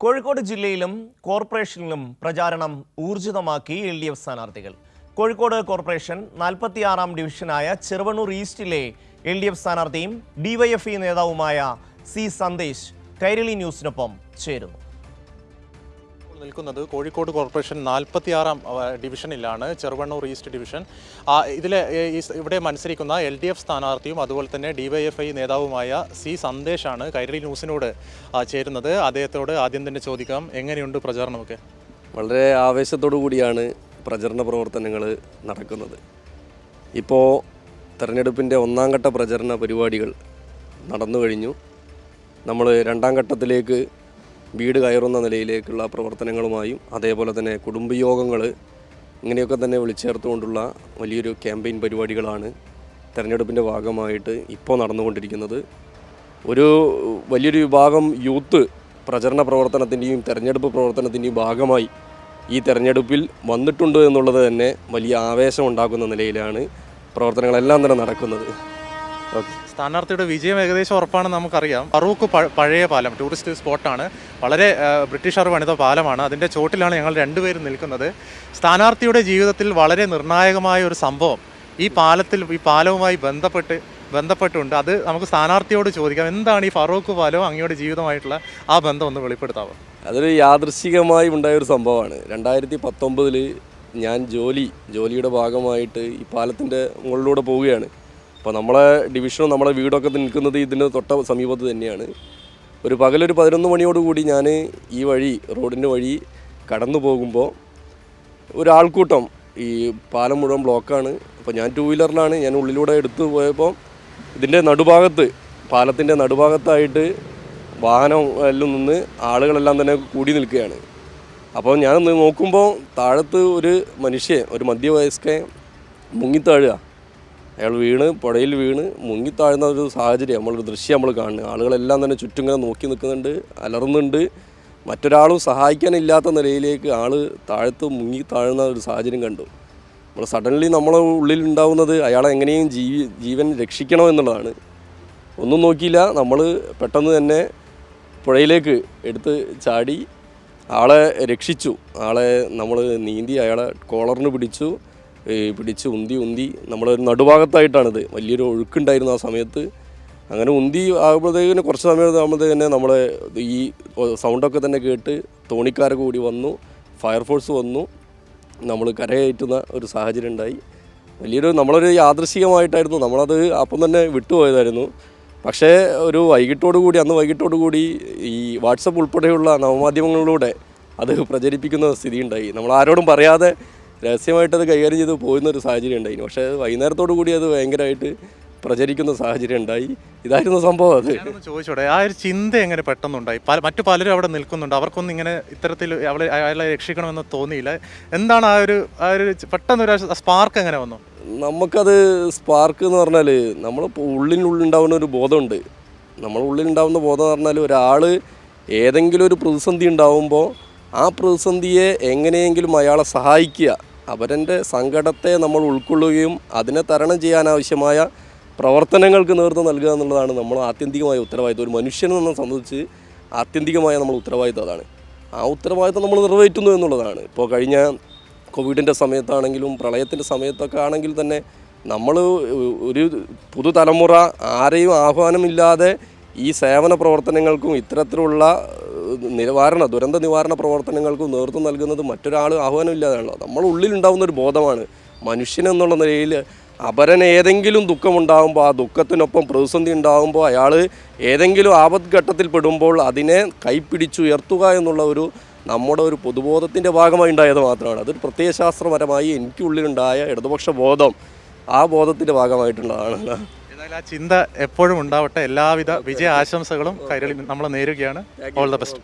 കോഴിക്കോട് ജില്ലയിലും കോർപ്പറേഷനിലും പ്രചാരണം ഊർജിതമാക്കി LDF സ്ഥാനാർത്ഥികൾ. കോഴിക്കോട് കോർപ്പറേഷൻ 46-ാം ഡിവിഷനായ ചെറുവണ്ണൂർ ഈസ്റ്റിലെ LDF സ്ഥാനാർത്ഥിയും DYFE നേതാവുമായ C സന്ദേശ് കൈരളി ന്യൂസിനൊപ്പം ചേരുന്നു. നിൽക്കുന്നത് കോഴിക്കോട് കോർപ്പറേഷൻ 46-ാം ഡിവിഷനിലാണ്, ചെറുവണ്ണൂർ ഈസ്റ്റ് ഡിവിഷൻ. ഇവിടെ മത്സരിക്കുന്ന LDF സ്ഥാനാർത്ഥിയും അതുപോലെ തന്നെ DYFI നേതാവുമായ C സന്ദേശാണ് കൈരളി ന്യൂസിനോട് ചേരുന്നത്. അദ്ദേഹത്തോട് ആദ്യം തന്നെ ചോദിക്കാം, എങ്ങനെയുണ്ട് പ്രചാരണമൊക്കെ? വളരെ ആവേശത്തോടു കൂടിയാണ് പ്രചരണ പ്രവർത്തനങ്ങൾ നടക്കുന്നത്. ഇപ്പോൾ തെരഞ്ഞെടുപ്പിൻ്റെ 1-ാം ഘട്ട പ്രചരണ പരിപാടികൾ നടന്നു കഴിഞ്ഞു. നമ്മൾ 2-ാം ഘട്ടത്തിലേക്ക് വീട് കയറുന്ന നിലയിലേക്കുള്ള പ്രവർത്തനങ്ങളുമായും അതേപോലെ തന്നെ കുടുംബയോഗങ്ങൾ ഇങ്ങനെയൊക്കെ തന്നെ വിളിച്ചേർത്തുകൊണ്ടുള്ള വലിയൊരു ക്യാമ്പയിൻ പരിപാടികളാണ് തെരഞ്ഞെടുപ്പിൻ്റെ ഭാഗമായിട്ട് ഇപ്പോൾ നടന്നുകൊണ്ടിരിക്കുന്നത്. ഒരു വലിയൊരു വിഭാഗം യൂത്ത് പ്രചരണ പ്രവർത്തനത്തിൻ്റെയും തെരഞ്ഞെടുപ്പ് പ്രവർത്തനത്തിൻ്റെയും ഭാഗമായി ഈ തെരഞ്ഞെടുപ്പിൽ വന്നിട്ടുണ്ട് എന്നുള്ളത് തന്നെ വലിയ ആവേശം ഉണ്ടാക്കുന്ന നിലയിലാണ് പ്രവർത്തനങ്ങളെല്ലാം തന്നെ നടക്കുന്നത്. സ്ഥാനാർത്ഥിയുടെ വിജയം ഏകദേശം ഉറപ്പാണെന്ന് നമുക്കറിയാം. ഫറൂഖ് പഴയ പാലം ടൂറിസ്റ്റ് സ്പോട്ടാണ്, വളരെ ബ്രിട്ടീഷുകാർ പണിത പാലമാണ്. അതിൻ്റെ ചോട്ടിലാണ് ഞങ്ങൾ രണ്ടുപേരും നിൽക്കുന്നത്. സ്ഥാനാർത്ഥിയുടെ ജീവിതത്തിൽ വളരെ നിർണായകമായ ഒരു സംഭവം ഈ പാലവുമായി ബന്ധപ്പെട്ടുണ്ട്. അത് നമുക്ക് സ്ഥാനാർത്ഥിയോട് ചോദിക്കാം. എന്താണ് ഈ ഫറൂഖ് പാലവും അങ്ങയുടെ ജീവിതമായിട്ടുള്ള ആ ബന്ധം ഒന്ന് വെളിപ്പെടുത്താമോ? അതൊരു യാദൃശ്ചികമായി ഉണ്ടായൊരു സംഭവമാണ്. 2019 ഞാൻ ജോലിയുടെ ഭാഗമായിട്ട് ഈ പാലത്തിൻ്റെ മുകളിലൂടെ പോവുകയാണ്. അപ്പോൾ നമ്മളെ ഡിവിഷനും നമ്മളെ വീടൊക്കെ നിൽക്കുന്നത് ഇതിന് തൊട്ട സമീപത്ത് തന്നെയാണ്. പകലൊരു 11 മണിയോടുകൂടി ഞാൻ ഈ റോഡിൻ്റെ വഴി കടന്നു പോകുമ്പോൾ ഒരാൾക്കൂട്ടം, ഈ പാലം മുഴുവൻ ബ്ലോക്കാണ്. അപ്പോൾ ഞാൻ 2 വീലറിലാണ്, ഞാൻ ഉള്ളിലൂടെ എടുത്തു പോയപ്പോൾ ഇതിൻ്റെ പാലത്തിൻ്റെ നടുഭാഗത്തായിട്ട് വാഹനം എല്ലാം നിന്ന് ആളുകളെല്ലാം തന്നെ കൂടി നിൽക്കുകയാണ്. അപ്പോൾ ഞാൻ നോക്കുമ്പോൾ താഴത്ത് ഒരു മധ്യവയസ്കൻ മുങ്ങിത്താഴുക. അയാൾ പുഴയിൽ വീണ് മുങ്ങിത്താഴുന്ന ഒരു സാഹചര്യം, ദൃശ്യം നമ്മൾ കാണുന്നത്. ആളുകളെല്ലാം തന്നെ ചുറ്റും ഇങ്ങനെ നോക്കി നിൽക്കുന്നുണ്ട്, അലറുന്നുണ്ട്. മറ്റൊരാളും സഹായിക്കാനില്ലാത്ത നിലയിലേക്ക് താഴത്ത് മുങ്ങിത്താഴുന്ന ഒരു സാഹചര്യം കണ്ടു. സഡൻലി നമ്മളെ ഉള്ളിലുണ്ടാവുന്നത് അയാളെ എങ്ങനെയും ജീവൻ രക്ഷിക്കണം എന്നുള്ളതാണ്. ഒന്നും നോക്കിയില്ല, നമ്മൾ പെട്ടെന്ന് തന്നെ പുഴയിലേക്ക് എടുത്ത് ചാടി ആളെ രക്ഷിച്ചു. നമ്മൾ നീന്തി അയാളെ കോളറിന് പിടിച്ച് ഉന്തി നമ്മളൊരു നടുഭാഗത്തായിട്ടാണിത്. വലിയൊരു ഒഴുക്കുണ്ടായിരുന്നു ആ സമയത്ത്. അങ്ങനെ ഉന്തി ആകുമ്പോഴത്തേക്കിന് കുറച്ച് സമയം ആകുമ്പോഴത്തേക്ക് നമ്മളെ ഈ സൗണ്ടൊക്കെ തന്നെ കേട്ട് തോണിക്കാരൊക്കെ കൂടി വന്നു, ഫയർഫോഴ്സ് വന്നു, നമ്മൾ കരകയറ്റുന്ന ഒരു സാഹചര്യം ഉണ്ടായി. നമ്മളൊരു യാദൃശ്ചികമായിട്ടായിരുന്നു, നമ്മളത് അപ്പം തന്നെ വിട്ടുപോയതായിരുന്നു. പക്ഷേ അന്ന് വൈകിട്ടോടുകൂടി ഈ വാട്സപ്പ് ഉൾപ്പെടെയുള്ള നവമാധ്യമങ്ങളിലൂടെ അത് പ്രചരിപ്പിക്കുന്ന സ്ഥിതി ഉണ്ടായി. നമ്മൾ ആരോടും പറയാതെ രഹസ്യമായിട്ടത് കൈകാര്യം ചെയ്ത് പോകുന്നൊരു സാഹചര്യം ഉണ്ടായിരുന്നു. പക്ഷേ വൈകുന്നേരത്തോടു കൂടി അത് ഭയങ്കരമായിട്ട് പ്രചരിക്കുന്ന സാഹചര്യം ഉണ്ടായി. ഇതായിരുന്നു സംഭവം. അത് ചോദിച്ചോടെ, ആ ഒരു ചിന്ത എങ്ങനെ പെട്ടെന്നുണ്ടായി? മറ്റു പലരും അവിടെ നിൽക്കുന്നുണ്ട്, അവർക്കൊന്നും ഇങ്ങനെ ഇത്തരത്തിൽ അയാളെ രക്ഷിക്കണമെന്ന് തോന്നിയില്ല. എന്താണ് ആ ഒരു പെട്ടെന്നൊരു സ്പാർക്ക് എങ്ങനെ വന്നു? നമുക്കത് സ്പാർക്ക് എന്ന് പറഞ്ഞാൽ നമ്മളിപ്പോൾ ഉള്ളിലുണ്ടാവുന്ന ഒരു ബോധമുണ്ട്. ഉള്ളിലുണ്ടാവുന്ന ബോധം എന്ന് പറഞ്ഞാൽ ഒരാൾ ഏതെങ്കിലും ഒരു പ്രതിസന്ധി ഉണ്ടാവുമ്പോൾ ആ പ്രതിസന്ധിയെ എങ്ങനെയെങ്കിലും അയാളെ സഹായിക്കുക, അവരുടെ സങ്കടത്തെ നമ്മൾ ഉൾക്കൊള്ളുകയും അതിനെ തരണം ചെയ്യാനാവശ്യമായ പ്രവർത്തനങ്ങൾക്ക് നേതൃത്വം നൽകുക എന്നുള്ളതാണ് നമ്മൾ ആത്യന്തികമായ ഉത്തരവാദിത്വം. ഒരു മനുഷ്യനെ നമ്മളെ സംബന്ധിച്ച് ആത്യന്തികമായ നമ്മൾ ഉത്തരവാദിത്വം അതാണ്. ആ ഉത്തരവാദിത്വം നമ്മൾ നിറവേറ്റുന്നു എന്നുള്ളതാണ്. ഇപ്പോൾ കഴിഞ്ഞ കോവിഡിൻ്റെ സമയത്താണെങ്കിലും പ്രളയത്തിൻ്റെ സമയത്തൊക്കെ ആണെങ്കിൽ തന്നെ നമ്മൾ ഒരു പുതുതലമുറ ആരെയും ആഹ്വാനമില്ലാതെ ഈ സേവന പ്രവർത്തനങ്ങൾക്കും ഇത്തരത്തിലുള്ള ദുരന്ത നിവാരണ പ്രവർത്തനങ്ങൾക്കും നേതൃത്വം നൽകുന്നത് മറ്റൊരാൾ ആഹ്വാനമില്ലാതെയാണല്ലോ. നമ്മുടെ ഉള്ളിലുണ്ടാകുന്ന ഒരു ബോധമാണ് മനുഷ്യനെന്നുള്ള നിലയിൽ. അപരന് ഏതെങ്കിലും ദുഃഖമുണ്ടാകുമ്പോൾ, ആ ദുഃഖത്തിനൊപ്പം പ്രതിസന്ധി ഉണ്ടാകുമ്പോൾ, അയാൾ ഏതെങ്കിലും ആപത്ഘട്ടത്തിൽ പെടുമ്പോൾ അതിനെ കൈപ്പിടിച്ചുയർത്തുക എന്നുള്ള നമ്മുടെ ഒരു പൊതുബോധത്തിൻ്റെ ഭാഗമായി ഉണ്ടായത് മാത്രമാണ്. അതൊരു പ്രത്യയശാസ്ത്രപരമായി എനിക്കുള്ളിലുണ്ടായ ഇടതുപക്ഷ ബോധം, ആ ബോധത്തിൻ്റെ ഭാഗമായിട്ടുള്ളതാണ്. ഏതായാലും ആ ചിന്ത എപ്പോഴും ഉണ്ടാവട്ടെ. എല്ലാവിധ വിജയ ആശംസകളും കൈരളി നമ്മൾ നേരുകയാണ്. All the best.